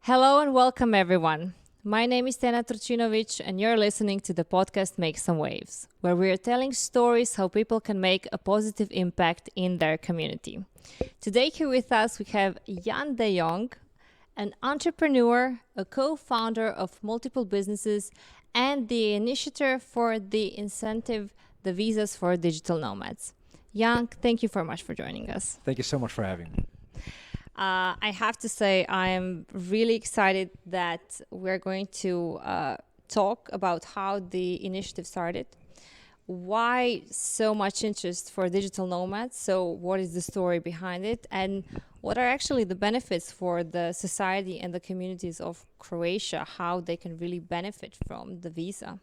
Hello and welcome, everyone. My name is Tena and you're listening to the podcast Make Some Waves, where we are telling stories how people can make a positive impact in their community. Today here with us we have Jan de Yong, an entrepreneur, a co-founder of multiple businesses, and the initiator for the incentive, the visas for digital nomads. Jan, thank you very much for joining us. Thank you so much for having me. I have to say I am really excited that we're going to talk about how the initiative started. Why so much interest for digital nomads? So what is the story behind it? And what are actually the benefits for the society and the communities of Croatia? How they can really benefit from the visa?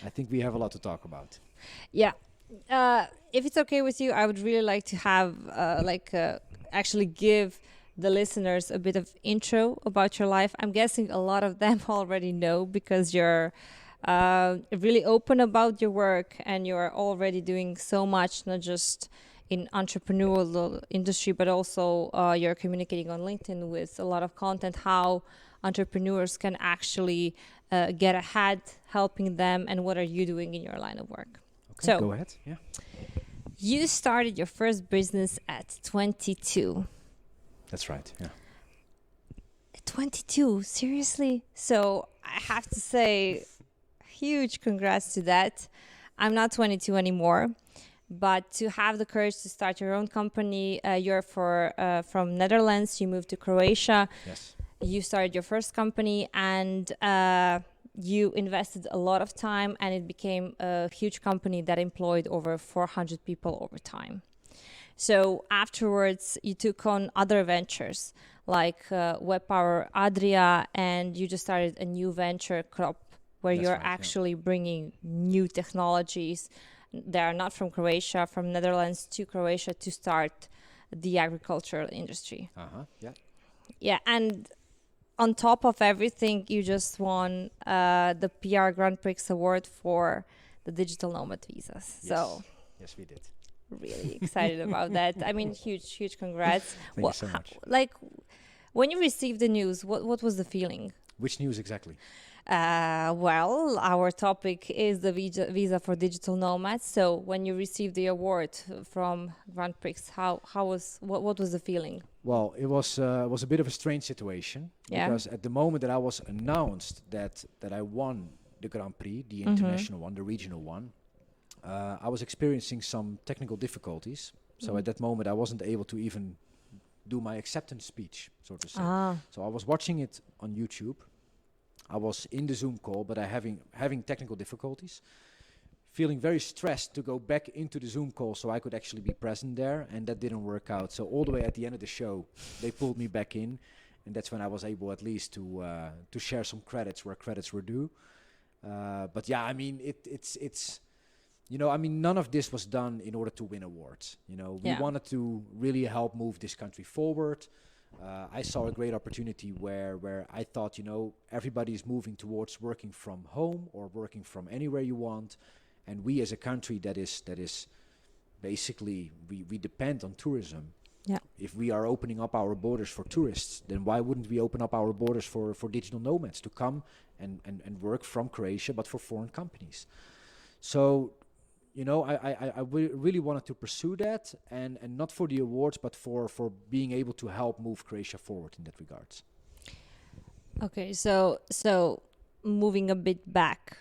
I think we have a lot to talk about. Yeah. If it's okay with you, I would really like to have actually give the listeners a bit of intro about your life. I'm guessing a lot of them already know because you're really open about your work and you're already doing so much, not just in entrepreneurial industry, but also you're communicating on LinkedIn with a lot of content, how entrepreneurs can actually get ahead, helping them, and what are you doing in your line of work? Okay, so, go ahead. Yeah. You started your first business at 22. That's right, yeah. 22, seriously? So I have to say, huge congrats to that. I'm not 22 anymore, but to have the courage to start your own company, you're from Netherlands, you moved to Croatia. Yes. You started your first company and you invested a lot of time and it became a huge company that employed over 400 people over time. So afterwards, you took on other ventures like Web Power Adria, and you just started a new venture, Crop, where That's you're right, actually bringing new technologies that are not from Croatia, from Netherlands to Croatia to start the agricultural industry. Yeah. Yeah, and on top of everything, you just won the PR Grand Prix award for the digital nomad visas. Yes. So yes, we did. Really excited about that. I mean, huge congrats. Thank you so much. Like, when you received the news, what was the feeling? Which news exactly? Well, our topic is the visa for digital nomads. So when you received the award from Grand Prix, what was the feeling? Well, it was a bit of a strange situation because at the moment that I was announced that I won the Grand Prix, the international one, the regional one, I was experiencing some technical difficulties. So at that moment, I wasn't able to even do my acceptance speech, so to say. So I was watching it on YouTube. I was in the Zoom call, but having technical difficulties, feeling very stressed to go back into the Zoom call so I could actually be present there, and that didn't work out. So all the way at the end of the show, they pulled me back in, and that's when I was able at least to share some credits where credits were due. But yeah, I mean, it's you know, I mean, none of this was done in order to win awards. You know, we wanted to really help move this country forward. I saw a great opportunity where I thought, you know, everybody is moving towards working from home or working from anywhere you want. And we as a country that is basically, we depend on tourism. Yeah. If we are opening up our borders for tourists, then why wouldn't we open up our borders for digital nomads to come and work from Croatia, but for foreign companies? So, you know, I really wanted to pursue that, and not for the awards, but for being able to help move Croatia forward in that regards. Okay, so moving a bit back,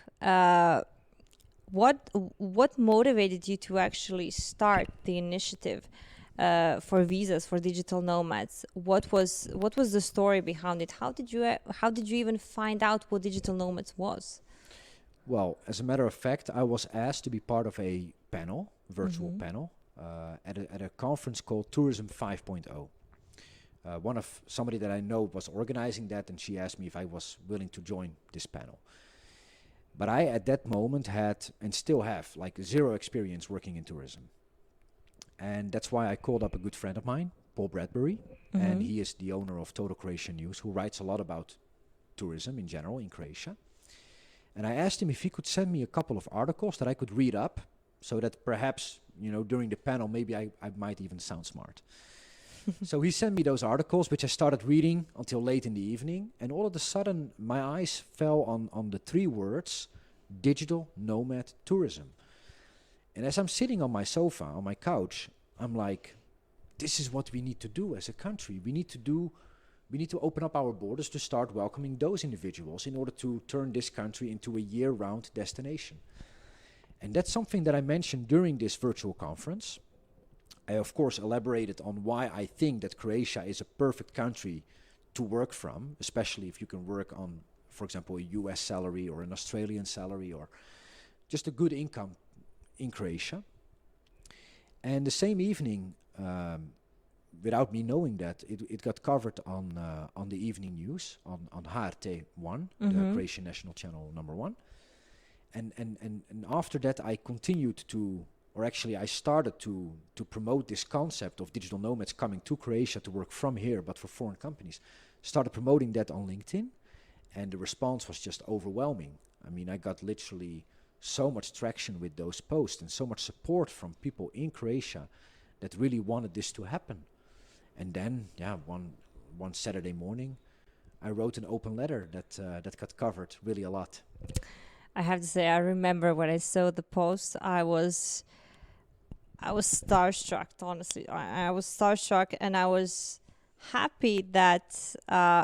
what motivated you to actually start the initiative for visas for digital nomads? What was the story behind it? How did you even find out what digital nomads was? Well, as a matter of fact, I was asked to be part of a panel, virtual panel, at a conference called Tourism 5.0. Somebody that I know was organizing that, and she asked me if I was willing to join this panel. But I, at that moment, had and still have like zero experience working in tourism. And that's why I called up a good friend of mine, Paul Bradbury, and he is the owner of Total Croatian News, who writes a lot about tourism in general in Croatia. And I asked him if he could send me a couple of articles that I could read up so that perhaps, you know, during the panel, maybe I might even sound smart. So he sent me those articles, which I started reading until late in the evening. And all of a sudden, my eyes fell on the 3 words, digital nomad tourism. And as I'm sitting on my sofa, on my couch, I'm like, this is what we need to do as a country. We need to open up our borders to start welcoming those individuals in order to turn this country into a year-round destination. And that's something that I mentioned during this virtual conference. I, of course, elaborated on why I think that Croatia is a perfect country to work from, especially if you can work on, for example, a US salary or an Australian salary or just a good income in Croatia. And the same evening, without me knowing that, it got covered on the evening news, on HRT1, the Croatian national channel #1. And after that, I continued to, or actually I started to promote this concept of digital nomads coming to Croatia to work from here, but for foreign companies. Started promoting that on LinkedIn, and the response was just overwhelming. I mean, I got literally so much traction with those posts and so much support from people in Croatia that really wanted this to happen. And then, one Saturday morning, I wrote an open letter that got covered really a lot. I have to say, I remember when I saw the post, I was starstruck, honestly. I was starstruck, and I was happy that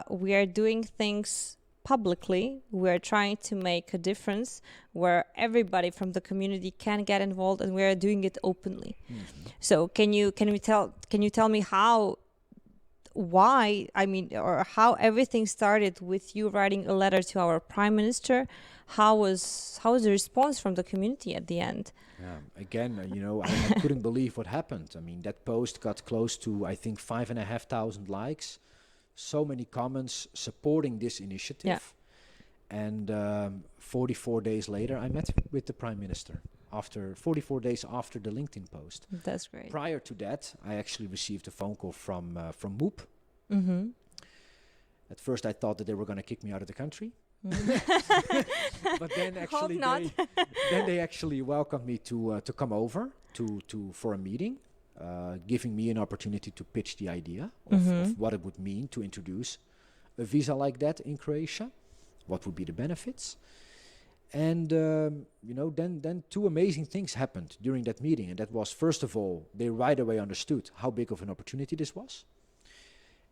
we are doing things publicly. We're trying to make a difference where everybody from the community can get involved, and we are doing it openly. So can you tell me how everything started with you writing a letter to our Prime Minister? How was the response from the community at the end? Again, I couldn't believe what happened. I mean, that post got close to, I think, 5,500 likes. So many comments supporting this initiative. Yeah. And 44 days later, I met with the Prime Minister. After 44 days after the LinkedIn post. That's great. Prior to that, I actually received a phone call from MOOP. At first, I thought that they were going to kick me out of the country. But then actually they actually welcomed me to come over for a meeting, giving me an opportunity to pitch the idea of what it would mean to introduce a visa like that in Croatia, what would be the benefits. And then 2 amazing things happened during that meeting, and that was, first of all, they right away understood how big of an opportunity this was.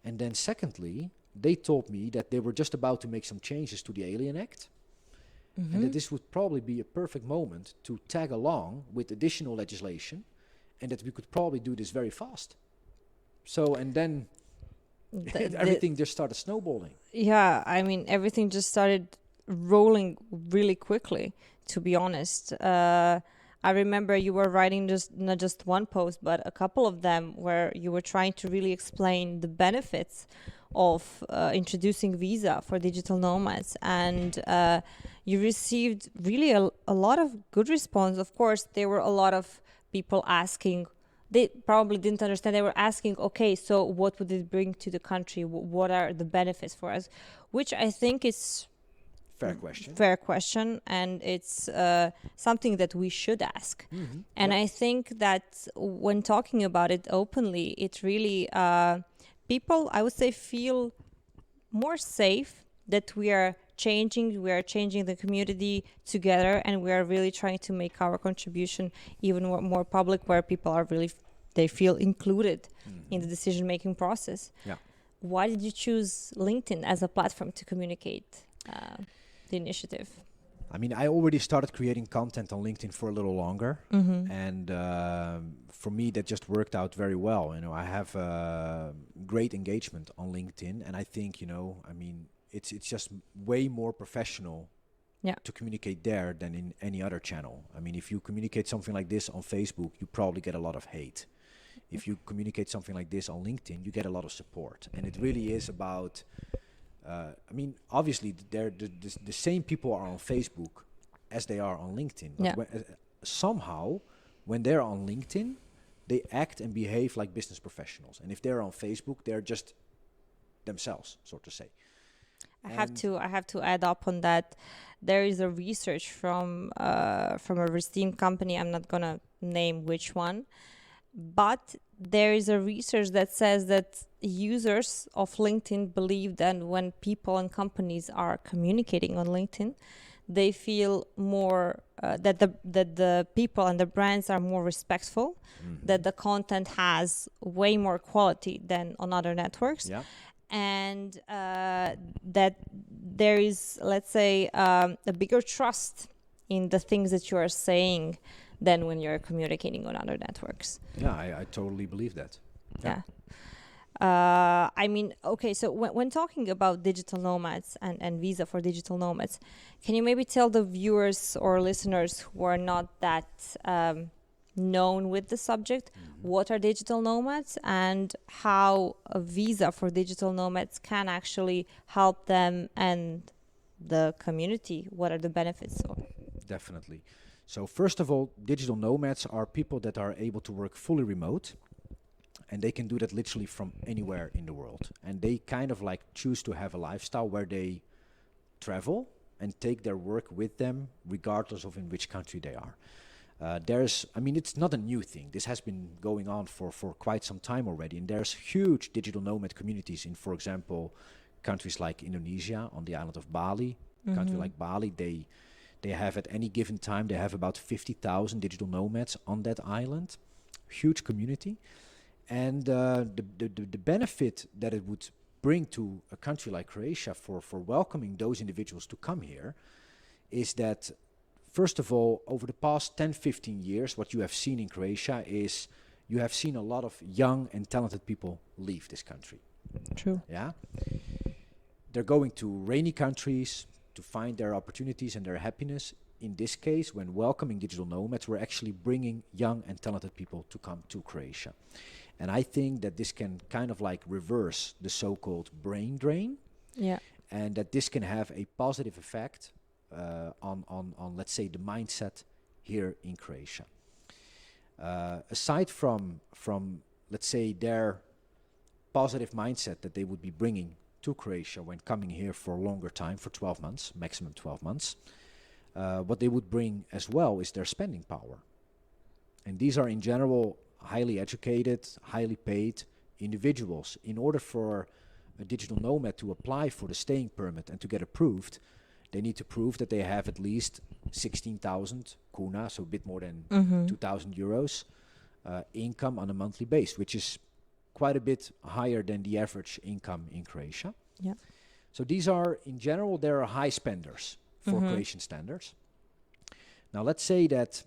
And then secondly, they told me that they were just about to make some changes to the Alien Act, and that this would probably be a perfect moment to tag along with additional legislation, and that we could probably do this very fast. So, and then everything just started snowballing. Yeah, I mean, everything just started rolling really quickly, to be honest. I remember you were writing not just one post, but a couple of them where you were trying to really explain the benefits of introducing visa for digital nomads, and you received really a lot of good response. Of course, there were a lot of people asking. They probably didn't understand. They were asking, okay, so what would it bring to the country? What are the benefits for us? Which I think is fair question, and it's something that we should ask. And I think that when talking about it openly, it really people, I would say, feel more safe that we are changing the community together, and we are really trying to make our contribution even more public, where people are really they feel included in the decision-making process. Why did you choose LinkedIn as a platform to communicate the initiative? I mean, I already started creating content on LinkedIn for a little longer, and for me that just worked out very well. I have great engagement on LinkedIn, and I think it's just way more professional to communicate there than in any other channel. I mean, if you communicate something like this on Facebook, you probably get a lot of hate. If you communicate something like this on LinkedIn, you get a lot of support, and it really is about. Obviously, the same people are on Facebook as they are on LinkedIn. But somehow, when they're on LinkedIn, they act and behave like business professionals. And if they're on Facebook, they're just themselves, so to say. I have to add up on that. There is a research from a esteemed company. I'm not gonna name which one, but there is a research that says that users of LinkedIn believe that when people and companies are communicating on LinkedIn, they feel more that the people and the brands are more respectful, that the content has way more quality than on other networks, and that there is, let's say, a bigger trust in the things that you are saying than when you're communicating on other networks. Yeah, I totally believe that. Yeah. I mean, okay, so when talking about digital nomads and visa for digital nomads, can you maybe tell the viewers or listeners who are not that known with the subject, what are digital nomads and how a visa for digital nomads can actually help them and the community? What are the benefits? Definitely. So first of all, digital nomads are people that are able to work fully remote, and they can do that literally from anywhere in the world. And they kind of like choose to have a lifestyle where they travel and take their work with them, regardless of in which country they are. It's not a new thing. This has been going on for quite some time already. And there's huge digital nomad communities in, for example, countries like Indonesia, on the island of Bali. A country like Bali, they have at any given time, they have about 50,000 digital nomads on that island. Huge community. And the benefit that it would bring to a country like Croatia for welcoming those individuals to come here is that, first of all, over the past 10, 15 years, what you have seen in Croatia is you have seen a lot of young and talented people leave this country. True. Yeah. They're going to rainy countries to find their opportunities and their happiness. In this case, when welcoming digital nomads, we're actually bringing young and talented people to come to Croatia. And I think that this can kind of like reverse the so-called brain drain. Yeah. And that this can have a positive effect on, let's say, the mindset here in Croatia. Aside from, let's say, their positive mindset that they would be bringing to Croatia when coming here for a longer time, for 12 months, maximum 12 months, what they would bring as well is their spending power. And these are in general highly educated, highly paid individuals. In order for a digital nomad to apply for the staying permit and to get approved, they need to prove that they have at least 16,000 kuna, so a bit more than 2,000 euros income on a monthly base, which is quite a bit higher than the average income in Croatia. Yeah. So these are, in general, they're high spenders for Croatian standards. Now let's say that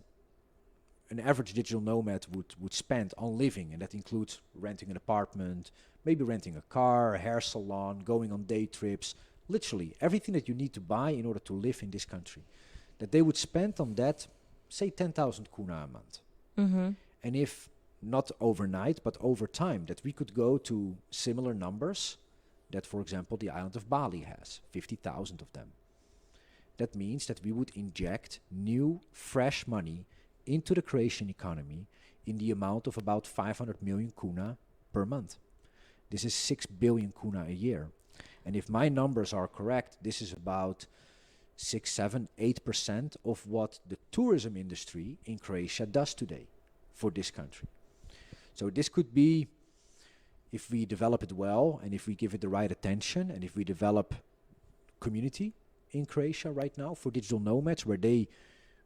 an average digital nomad would spend on living, and that includes renting an apartment, maybe renting a car, a hair salon, going on day trips, literally everything that you need to buy in order to live in this country, that they would spend on that, say 10,000 kuna a month. And if not overnight, but over time, that we could go to similar numbers that, for example, the island of Bali has, 50,000 of them. That means that we would inject new, fresh money into the Croatian economy in the amount of about 500 million kuna per month. This is 6 billion kuna a year. And if my numbers are correct, this is about 6, 7, 8% of what the tourism industry in Croatia does today for this country. So this could be, if we develop it well, and if we give it the right attention, and if we develop community in Croatia right now for digital nomads, where they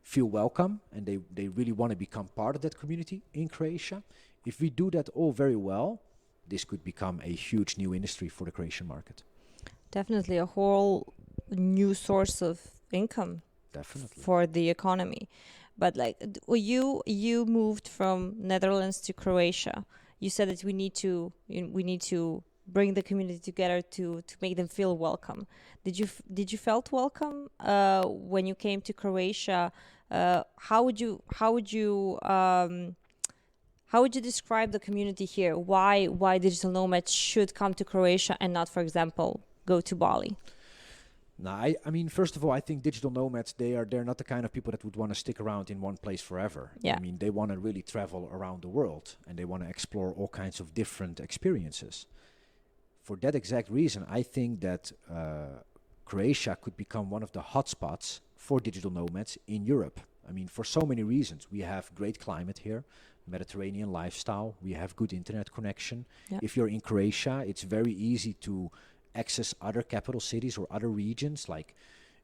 feel welcome and they really want to become part of that community in Croatia. If we do that all very well, this could become a huge new industry for the Croatian market. Definitely a whole new source of income. Definitely. For the economy. But like you moved from Netherlands to Croatia. You said that we need to bring the community together to make them feel welcome. Did you felt welcome when you came to Croatia? How would you describe the community here? Why digital nomads should come to Croatia and not, for example, go to Bali? No, I mean, first of all, I think digital nomads, they're not the kind of people that would want to stick around in one place forever. Yeah. I mean, they want to really travel around the world and they want to explore all kinds of different experiences. For that exact reason, I think that Croatia could become one of the hotspots for digital nomads in Europe. I mean, for so many reasons. We have great climate here, Mediterranean lifestyle. We have good internet connection. Yeah. If you're in Croatia, it's very easy to access other capital cities or other regions like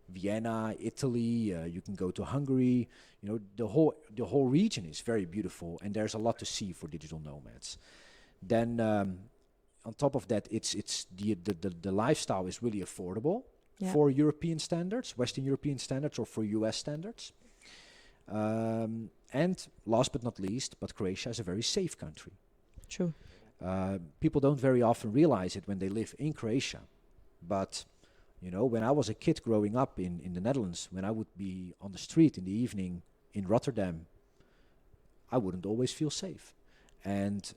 Vienna, Italy. You can go to Hungary. You know, the whole region is very beautiful, and there's a lot to see for digital nomads. Then on top of that, it's the lifestyle is really affordable for European standards, Western European standards, or for US standards. And last but not least, but Croatia is a very safe country. True. People don't very often realize it when they live in Croatia. But, you know, when I was a kid growing up in the Netherlands, when I would be on the street in the evening in Rotterdam, I wouldn't always feel safe. And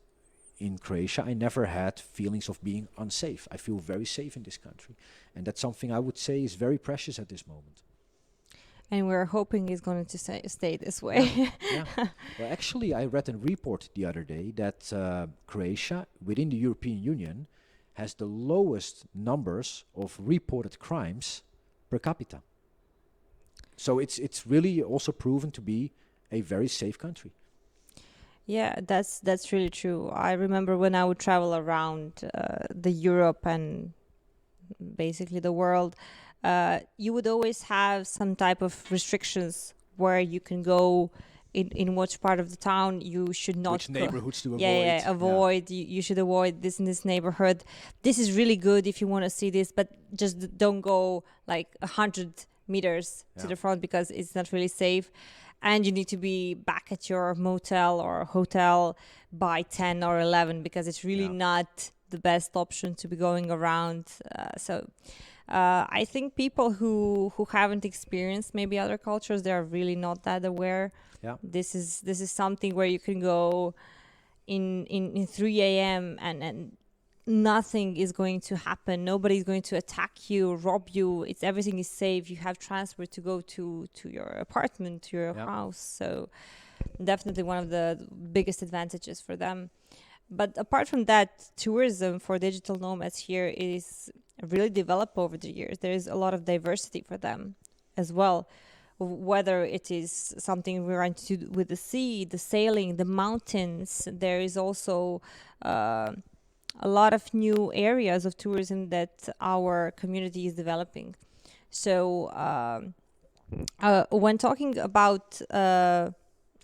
in Croatia, I never had feelings of being unsafe. I feel very safe in this country. And that's something I would say is very precious at this moment. And we're hoping it's going to stay this way. Yeah. Well, actually, I read a report the other day that Croatia, within the European Union, has the lowest numbers of reported crimes per capita. So it's really also proven to be a very safe country. Yeah, that's really true. I remember when I would travel around the Europe and basically the world, you would always have some type of restrictions where you can go in which part of the town you should not which neighborhoods to avoid. Avoid. You should avoid this in this neighborhood. This is really good if you want to see this, but just don't go like 100 meters to the front because it's not really safe. And you need to be back at your motel or hotel by 10 or 11 because it's really not the best option to be going around. I think people who haven't experienced maybe other cultures, they're really not that aware. Yeah. This is something where you can go in 3 a.m. and nothing is going to happen. Nobody's going to attack you, rob you. Everything is safe. You have transport to go to your apartment, to your house. So definitely one of the biggest advantages for them. But apart from that, tourism for digital nomads here is really developed over the years. There is a lot of diversity for them as well. Whether it is something we're going to do with the sea, the sailing, the mountains, there is also a lot of new areas of tourism that our community is developing. So when talking about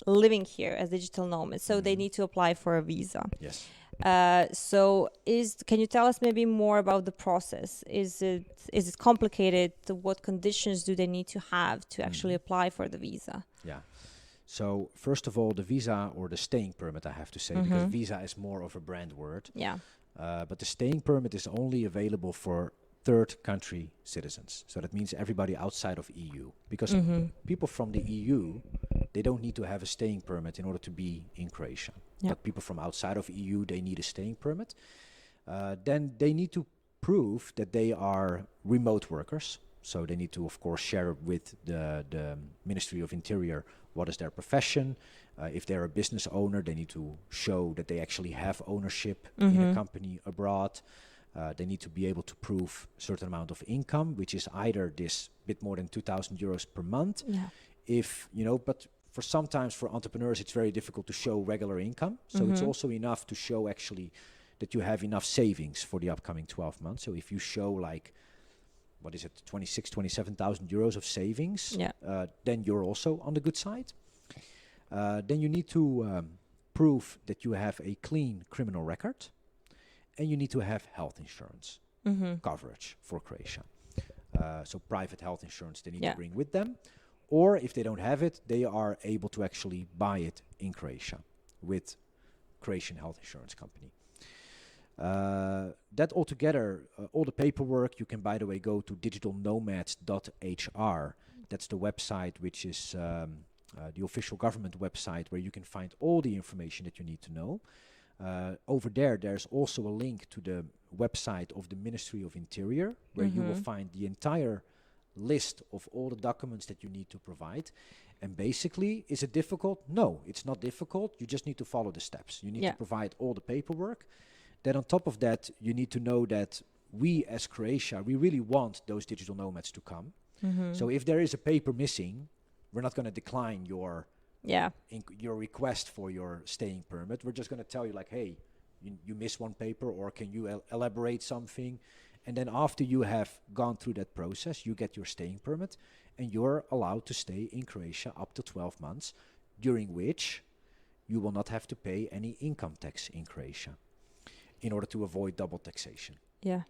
living here as digital nomads, so they need to apply for a visa. Yes. Can you tell us maybe more about the process? Is it complicated? What conditions do they need to have to actually apply for the visa? Yeah. So first of all, the visa or the staying permit, I have to say, because visa is more of a brand word. Yeah. But the staying permit is only available for third country citizens. So that means everybody outside of EU. Because people from the EU, they don't need to have a staying permit in order to be in Croatia. Yeah. But people from outside of EU, they need a staying permit. Then they need to prove that they are remote workers. So they need to, of course, share with the Ministry of Interior what is their profession. If they're a business owner, they need to show that they actually have ownership in a company abroad. They need to be able to prove a certain amount of income, which is either this bit more than 2,000 euros per month. Yeah. If, you know, but sometimes for entrepreneurs, it's very difficult to show regular income. So it's also enough to show actually that you have enough savings for the upcoming 12 months. So if you show like, what is it, 27,000 euros of savings, then you're also on the good side. Then you need to prove that you have a clean criminal record, and you need to have health insurance coverage for Croatia. So private health insurance they need to bring with them, or if they don't have it, they are able to actually buy it in Croatia with Croatian health insurance company. That altogether, all the paperwork, you can, by the way, go to digitalnomads.hr. That's the website which is the official government website where you can find all the information that you need to know. Over there, there's also a link to the website of the Ministry of Interior, where you will find the entire list of all the documents that you need to provide. And basically, is it difficult? No, it's not difficult. You just need to follow the steps. You need to provide all the paperwork. Then on top of that, you need to know that we as Croatia, we really want those digital nomads to come. So if there is a paper missing, we're not going to decline your your request for your staying permit. We're just going to tell you like, hey, you missed one paper, or can you elaborate something? And then after you have gone through that process, you get your staying permit, and you're allowed to stay in Croatia up to 12 months, during which you will not have to pay any income tax in Croatia in order to avoid double taxation. Yeah.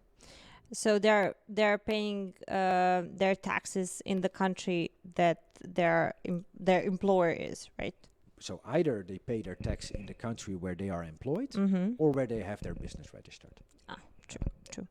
So they're paying their taxes in the country that their employer is, right? So either they pay their tax in the country where they are employed, or where they have their business registered. True.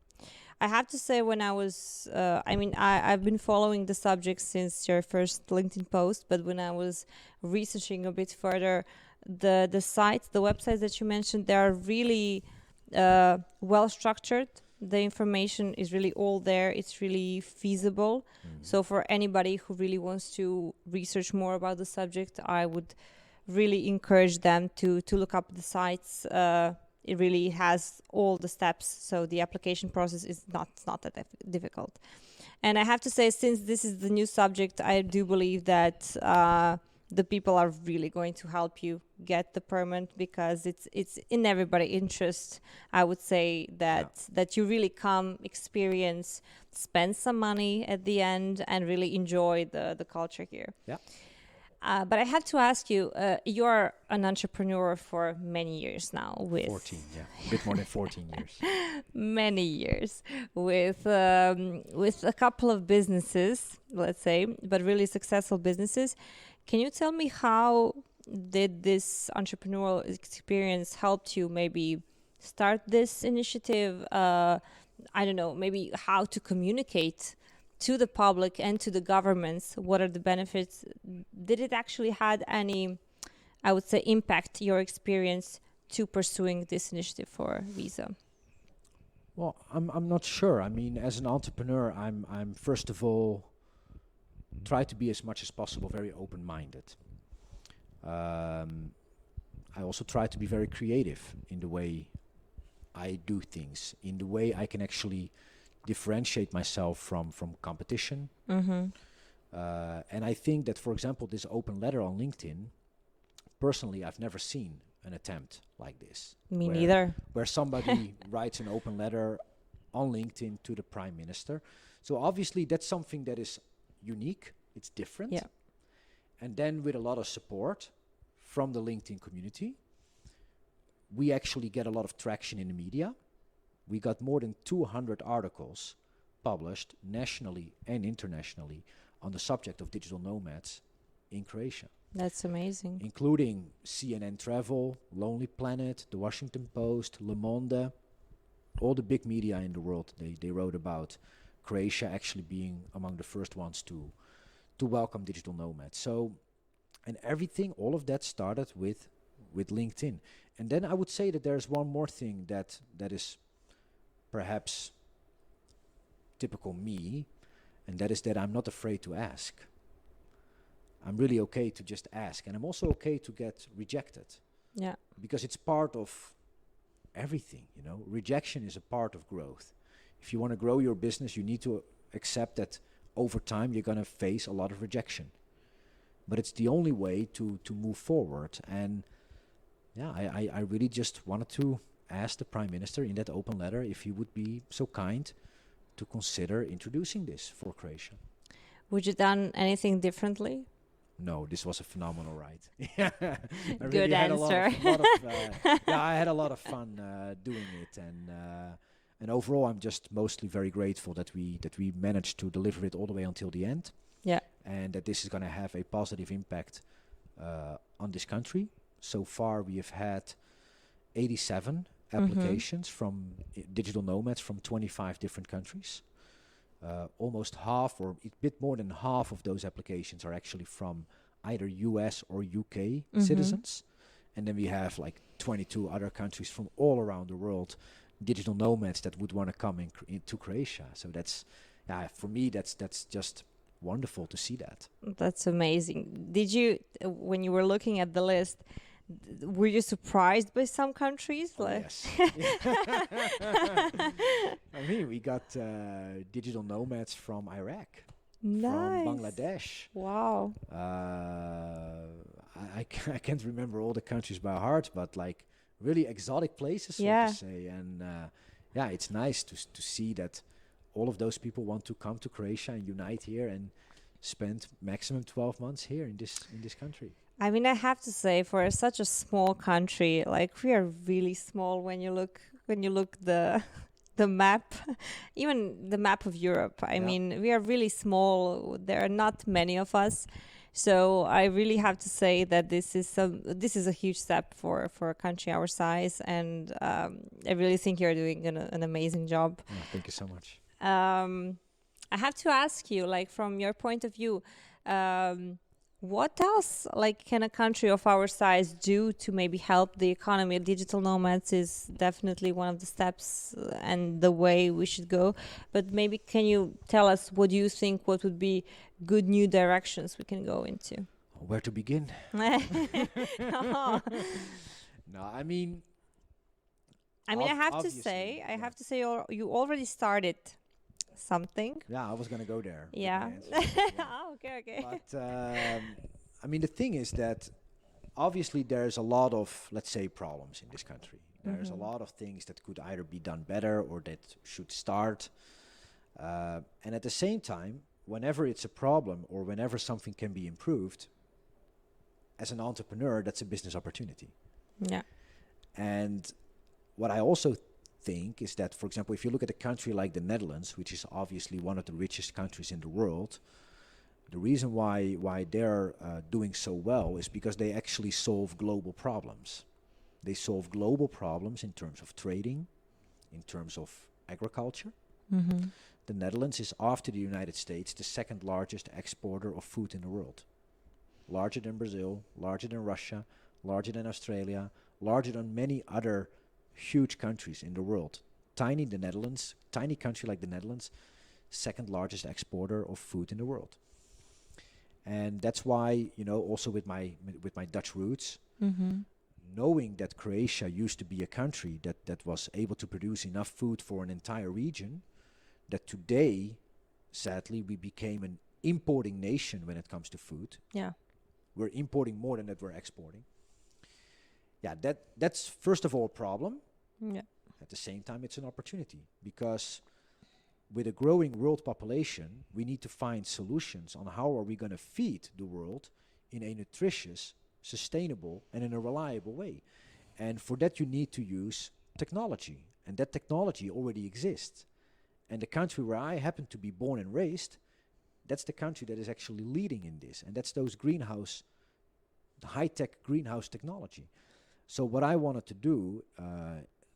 I have to say, when I was, I've been following the subject since your first LinkedIn post, but when I was researching a bit further, the websites that you mentioned, they are really well structured. The information is really all there. It's really feasible. So for anybody who really wants to research more about the subject, I would really encourage them to look up the sites. It really has all the steps, so the application process is not that difficult. And I have to say, since this is the new subject, I do believe that the people are really going to help you get the permit, because it's in everybody's interest. I would say that you really come, experience, spend some money at the end, and really enjoy the culture here. Yeah. But I have to ask you, you're an entrepreneur for many years now. With 14, a bit more than 14 years. Many years with a couple of businesses, let's say, but really successful businesses. Can you tell me, how did this entrepreneurial experience helped you maybe start this initiative? I don't know, maybe how to communicate to the public and to the governments. What are the benefits? Did it actually had any, I would say, impact your experience to pursuing this initiative for Visa? Well, I'm not sure. I mean, as an entrepreneur, I'm first of all try to be as much as possible very open-minded. I also try to be very creative in the way I do things, in the way I can actually differentiate myself from competition. And I think that, for example, this open letter on LinkedIn, personally, I've never seen an attempt like this. Me neither. Where somebody writes an open letter on LinkedIn to the Prime Minister. So obviously that's something that is unique, it's different. Yeah. And then with a lot of support from the LinkedIn community, we actually get a lot of traction in the media. We got more than 200 articles published nationally and internationally on the subject of digital nomads in Croatia. That's amazing. Including CNN Travel, Lonely Planet, The Washington Post, Le Monde, all the big media in the world. They wrote about Croatia actually being among the first ones to welcome digital nomads. So, and everything, all of that started with LinkedIn. And then I would say that there's one more thing that is perhaps typical me, and that is that I'm not afraid to ask. I'm really okay to just ask, and I'm also okay to get rejected. Yeah. Because it's part of everything, you know. Rejection is a part of growth. If you want to grow your business, you need to accept that over time you're going to face a lot of rejection. But it's the only way to move forward. And yeah, I really just wanted to ask the Prime Minister in that open letter if he would be so kind to consider introducing this for Croatia. Would you done anything differently? No, this was a phenomenal ride. I Good really answer. I had a lot of fun doing it, and overall, I'm just mostly very grateful that we managed to deliver it all the way until the end. Yeah. And that this is going to have a positive impact on this country. So far, we have had 87 applications from digital nomads from 25 different countries. Almost half, or a bit more than half of those applications are actually from either US or UK citizens. And then we have like 22 other countries from all around the world, digital nomads that would want to come into Croatia. So that's, for me, that's just wonderful to see that. That's amazing. Did you, when you were looking at the list, were you surprised by some countries? Yes. I mean, we got digital nomads from Iraq. from Nice. Bangladesh. Wow. I can't remember all the countries by heart, but like really exotic places, so to Yeah. say. And yeah, it's nice to see that all of those people want to come to Croatia and unite here and spend maximum 12 months here in this country. I mean, I have to say, for such a small country, like we are really small when you look the map, even the map of Europe. I Yeah. mean, we are really small. There are not many of us, so I really have to say that this is a huge step for a country our size, and I really think you're doing an amazing job. Oh, thank you so much. I have to ask you, like from your point of view, what else, like, can a country of our size do to maybe help the economy? Digital nomads is definitely one of the steps and the way we should go. But maybe can you tell us what do you think? What would be good new directions we can go into? Where to begin? Oh. No, I mean, I mean, obviously, I yeah. have to say, you already started something. Yeah, I was gonna go there. with Yeah. my answer, but yeah. Oh, okay. But I mean, the thing is that obviously there's a lot of, let's say, problems in this country. There's a lot of things that could either be done better or that should start. And at the same time, whenever it's a problem or whenever something can be improved, as an entrepreneur, that's a business opportunity. Yeah. And what I also think is that, for example, if you look at a country like the Netherlands, which is obviously one of the richest countries in the world, the reason why they're doing so well is because they actually solve global problems. They solve global problems in terms of trading, in terms of agriculture. Mm-hmm. The Netherlands is, after the United States, the second largest exporter of food in the world. Larger than Brazil, larger than Russia, larger than Australia, larger than many other huge countries in the world. Tiny country like the Netherlands, second largest exporter of food in the world. And that's why, also with my Dutch roots, knowing that Croatia used to be a country that was able to produce enough food for an entire region, that today, sadly, we became an importing nation when it comes to food. Yeah. We're importing more than that we're exporting. Yeah, that's first of all a problem. Yeah. At the same time, it's an opportunity, because with a growing world population, we need to find solutions on how are we going to feed the world in a nutritious, sustainable, and in a reliable way. And for that, you need to use technology. And that technology already exists. And the country where I happen to be born and raised, that's the country that is actually leading in this. And that's those high-tech greenhouse technology. So what I wanted to do,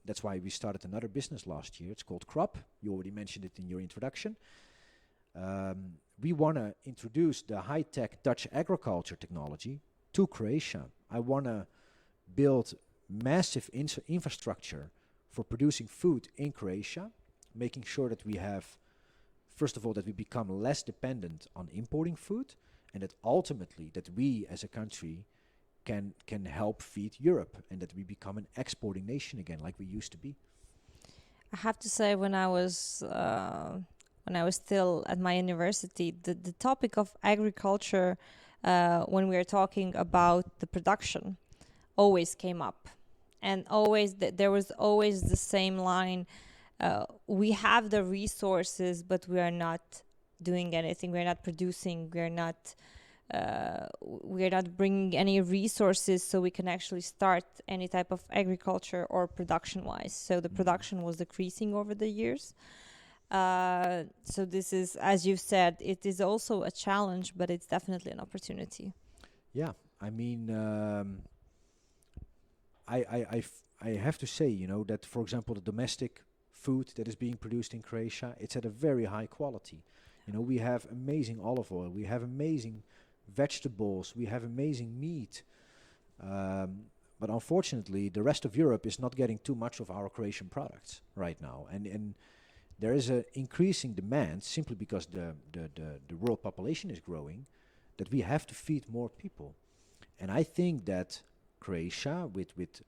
that's why we started another business last year. It's called Crop. You already mentioned it in your introduction. We want to introduce the high-tech Dutch agriculture technology to Croatia. I want to build massive infrastructure for producing food in Croatia, making sure that we have, first of all, that we become less dependent on importing food, and that ultimately that we as a country can help feed Europe, and that we become an exporting nation again, like we used to be. I have to say, when I was still at my university, the topic of agriculture, when we were talking about the production, always came up, and always there was always the same line: we have the resources, but we are not doing anything. We are not producing. We are not bringing any resources so we can actually start any type of agriculture or production wise. So the production was decreasing over the years. So this is, as you've said, it is also a challenge, but it's definitely an opportunity. Yeah, I mean, I have to say, that, for example, the domestic food that is being produced in Croatia, it's at a very high quality. We have amazing olive oil, we have amazing vegetables, we have amazing meat. But unfortunately, the rest of Europe is not getting too much of our Croatian products right now. And there is an increasing demand simply because the world population is growing, that we have to feed more people. And I think that Croatia, with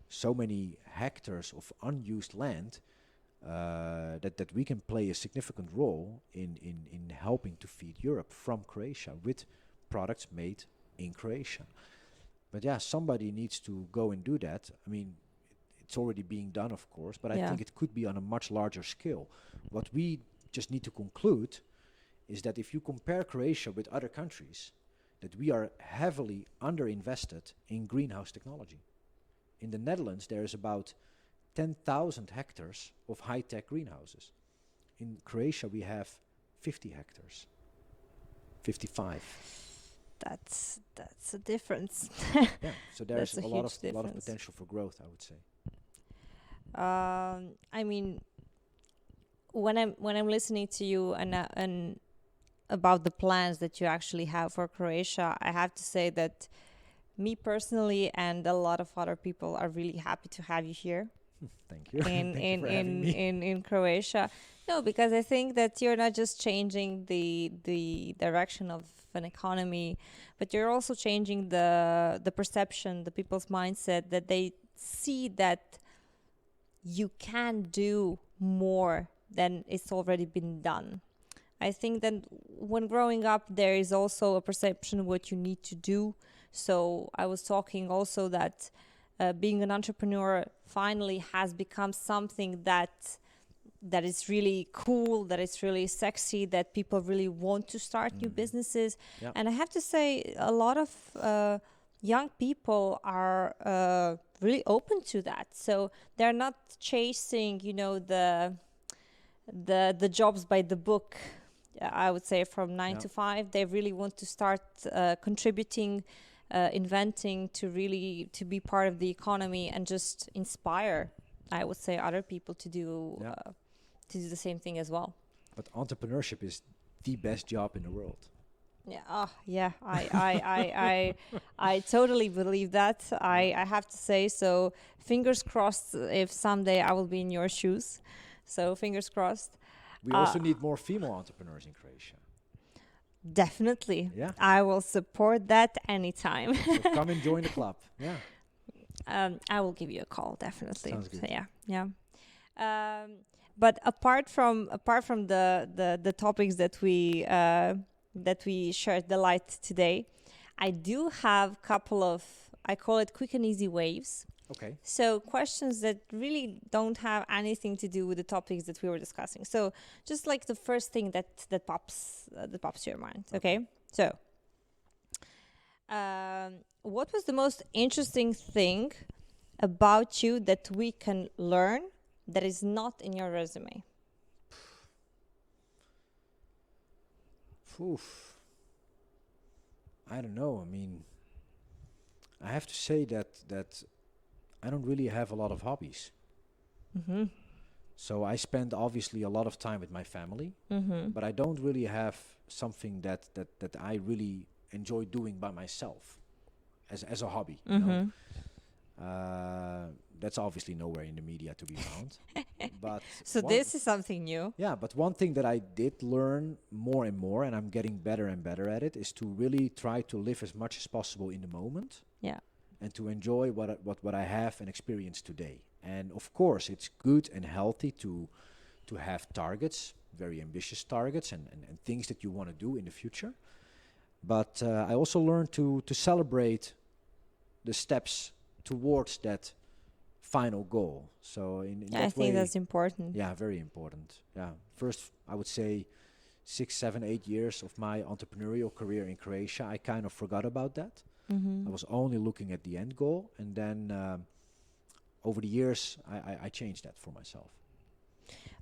so many hectares of unused land, that we can play a significant role in helping to feed Europe from Croatia with products made in Croatia. But yeah, somebody needs to go and do that. I mean, it's already being done, of course, but I think it could be on a much larger scale. What we just need to conclude is that if you compare Croatia with other countries, that we are heavily underinvested in greenhouse technology. In the Netherlands, there is about 10,000 hectares of high-tech greenhouses. In Croatia, we have 50 hectares, 55. That's a difference. Yeah, so there's a lot of potential for growth, I would say. I mean, when I'm listening to you and about the plans that you actually have for Croatia, I have to say that me personally and a lot of other people are really happy to have you here. Thank you. Thank you for having me. In Croatia. No, because I think that you're not just changing the direction of an economy, but you're also changing the perception, the people's mindset, that they see that you can do more than it's already been done. I think that when growing up, there is also a perception of what you need to do. So I was talking also that being an entrepreneur finally has become something that is really cool, that is really sexy, that people really want to start new businesses. Yep. And I have to say, a lot of young people are really open to that. So they're not chasing, the jobs by the book. I would say from 9 to 5, they really want to start contributing, inventing, to be part of the economy and just inspire, I would say, other people to do the same thing as well. But entrepreneurship is the best job in the world. Yeah. I totally believe that. I have to say, so fingers crossed if someday I will be in your shoes. So fingers crossed. We also need more female entrepreneurs in Croatia. Definitely. Yeah. I will support that anytime. So come and join the club. Yeah. I will give you a call, definitely. Sounds good. So, yeah. But apart from the topics that we shared the light today, I do have a couple of, I call it quick and easy waves. Okay. So questions that really don't have anything to do with the topics that we were discussing. So just like the first thing that pops to your mind. Okay. So what was the most interesting thing about you that we can learn that is not in your resume? Oof. I don't know. I mean, I have to say that I don't really have a lot of hobbies. Mm-hmm. So I spend obviously a lot of time with my family, but I don't really have something that I really enjoy doing by myself as a hobby. You know? That's obviously nowhere in the media to be found. But so this is something new. Yeah, but one thing that I did learn more and more, and I'm getting better and better at it, is to really try to live as much as possible in the moment. Yeah. And to enjoy what I have and experience today. And of course, it's good and healthy to have targets, very ambitious targets, and things that you want to do in the future. But I also learned to celebrate the steps towards that final goal. So in that way, I think that's important. Yeah, very important. Yeah, first I would say 6, 7, 8 years of my entrepreneurial career in Croatia, I kind of forgot about that. I was only looking at the end goal, and then over the years, I changed that for myself.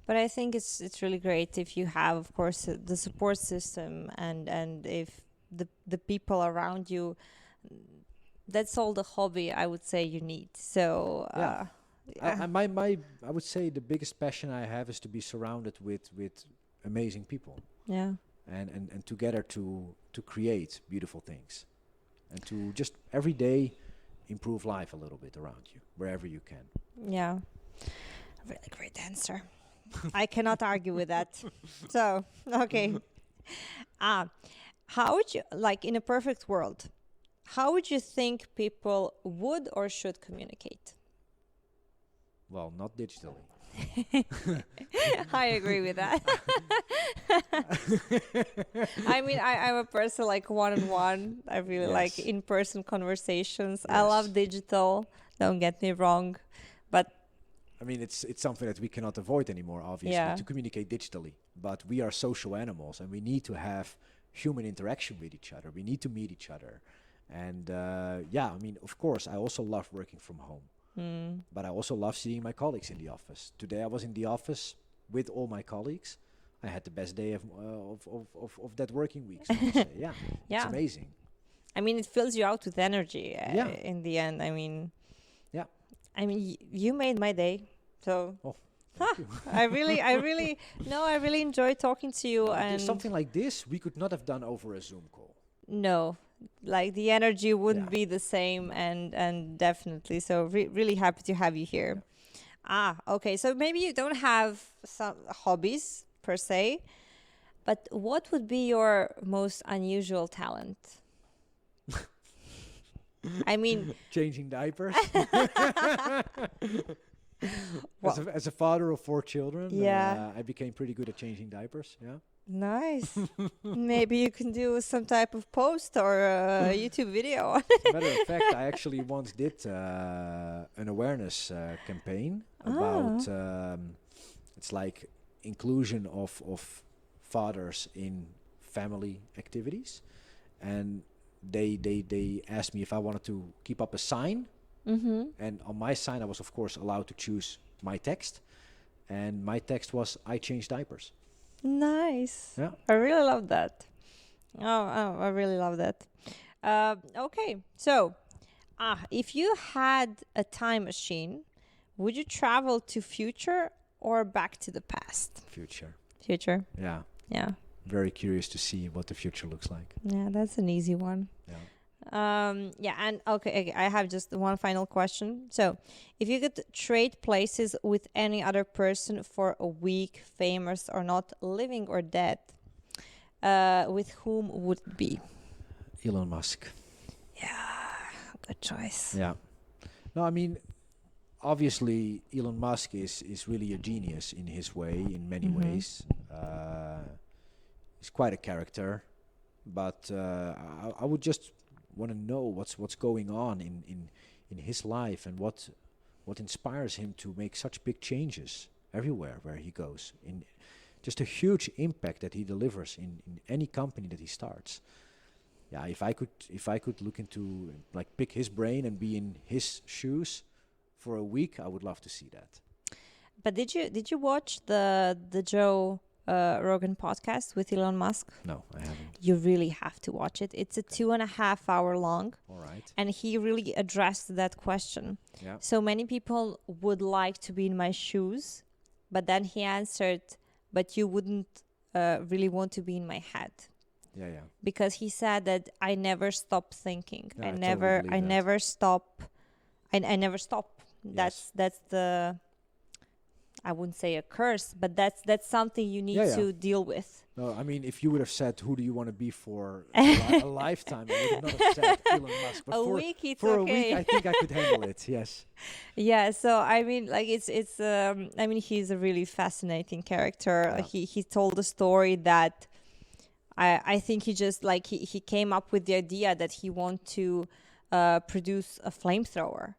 But I think it's really great if you have, of course, the support system and if the people around you. That's all the hobby I would say you need. So I would say the biggest passion I have is to be surrounded with amazing people. Yeah. And together to create beautiful things. And to just every day improve life a little bit around you, wherever you can. Yeah. Really great answer. I cannot argue with that. So, okay. How would you, like in a perfect world, how would you think people would or should communicate? Well, not digitally. I agree with that. I mean, I'm a person like one-on-one. I really like in-person conversations. I love digital. Don't get me wrong, but I mean, it's something that we cannot avoid anymore, obviously, to communicate digitally. But we are social animals, and we need to have human interaction with each other. We need to meet each other. And I mean, of course, I also love working from home. But I also love seeing my colleagues in the office. Today I was in the office with all my colleagues. I had the best day of that working week, so to say. Yeah, it's amazing. I mean, it fills you out with energy in the end. I mean, you made my day. So I really enjoy talking to you. And something like this we could not have done over a Zoom call. No, like the energy wouldn't be the same, and definitely. So really happy to have you here. Okay. So maybe you don't have some hobbies per se, but what would be your most unusual talent? I mean, changing diapers. As a father of 4 children, I became pretty good at changing diapers. Yeah. Nice. Maybe you can do some type of post or a YouTube video. As a matter of fact, I actually once did an awareness campaign about it's like inclusion of fathers in family activities, and they asked me if I wanted to keep up a sign, and on my sign I was of course allowed to choose my text, and my text was "I change diapers." Nice. Yeah. I really love that. I really love that. Okay. So, if you had a time machine, would you travel to future or back to the past? Future. Future. Yeah. Yeah. Very curious to see what the future looks like. Yeah, that's an easy one. Yeah. And okay, I have just one final question. So, if you could trade places with any other person for a week, famous or not, living or dead, with whom would it be? Elon Musk. Yeah, good choice. Yeah. No, I mean, obviously, Elon Musk is really a genius in his way, in many ways. He's quite a character, but I would just want to know what's going on in his life, and what inspires him to make such big changes everywhere where he goes, in just a huge impact that he delivers in any company that he starts. Yeah, if I could look into, like, pick his brain and be in his shoes for a week, I would love to see that. But did you watch the Joe Rogan podcast with Elon Musk? No, I haven't. You really have to watch it. It's a 2.5 hour long. All right. And he really addressed that question. Yeah. So many people would like to be in my shoes, but then he answered, but you wouldn't really want to be in my head. Yeah. Because he said that I never stop thinking. Yeah, I never stop. I never stop. Yes. That's the, I wouldn't say a curse, but that's something you need to deal with. No, I mean, if you would have said, who do you want to be for a lifetime, I would not have said Elon Musk. But for a week, I think I could handle it, yes. Yeah, so I mean, like, it's I mean, he's a really fascinating character. Yeah. He told a story that I think he just, like, he came up with the idea that he want to produce a flamethrower.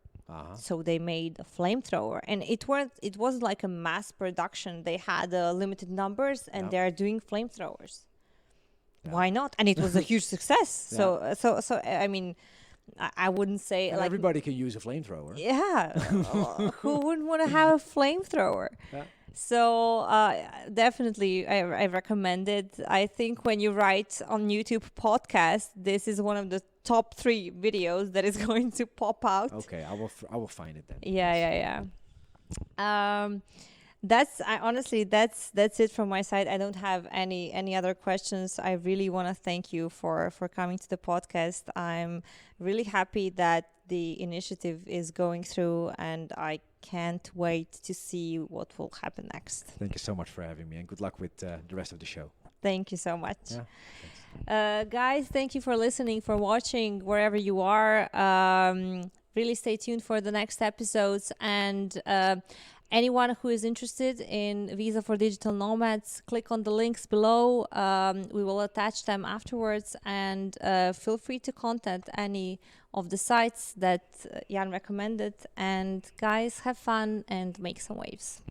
So they made a flamethrower, and it wasn't like a mass production. They had limited numbers, and they are doing flamethrowers. Yeah. Why not? And it was a huge success. Yeah. So I mean, I wouldn't say, and like, everybody can use a flamethrower. Yeah, who wouldn't want to have a flamethrower? Yeah. So definitely, I recommend it. I think when you write on YouTube podcast, this is one of the top 3 videos that is going to pop out. Okay, I will find it then. Yeah. Honestly, that's it from my side. I don't have any other questions. I really want to thank you for coming to the podcast. I'm really happy that the initiative is going through, and I can't wait to see what will happen next. Thank you so much for having me, and good luck with the rest of the show. Thank you so much. Yeah, guys, thank you for listening, for watching wherever you are. Really stay tuned for the next episodes, and anyone who is interested in visa for digital nomads, click on the links below. We will attach them afterwards, and feel free to contact any of the sites that Jan recommended. And guys, have fun and make some waves.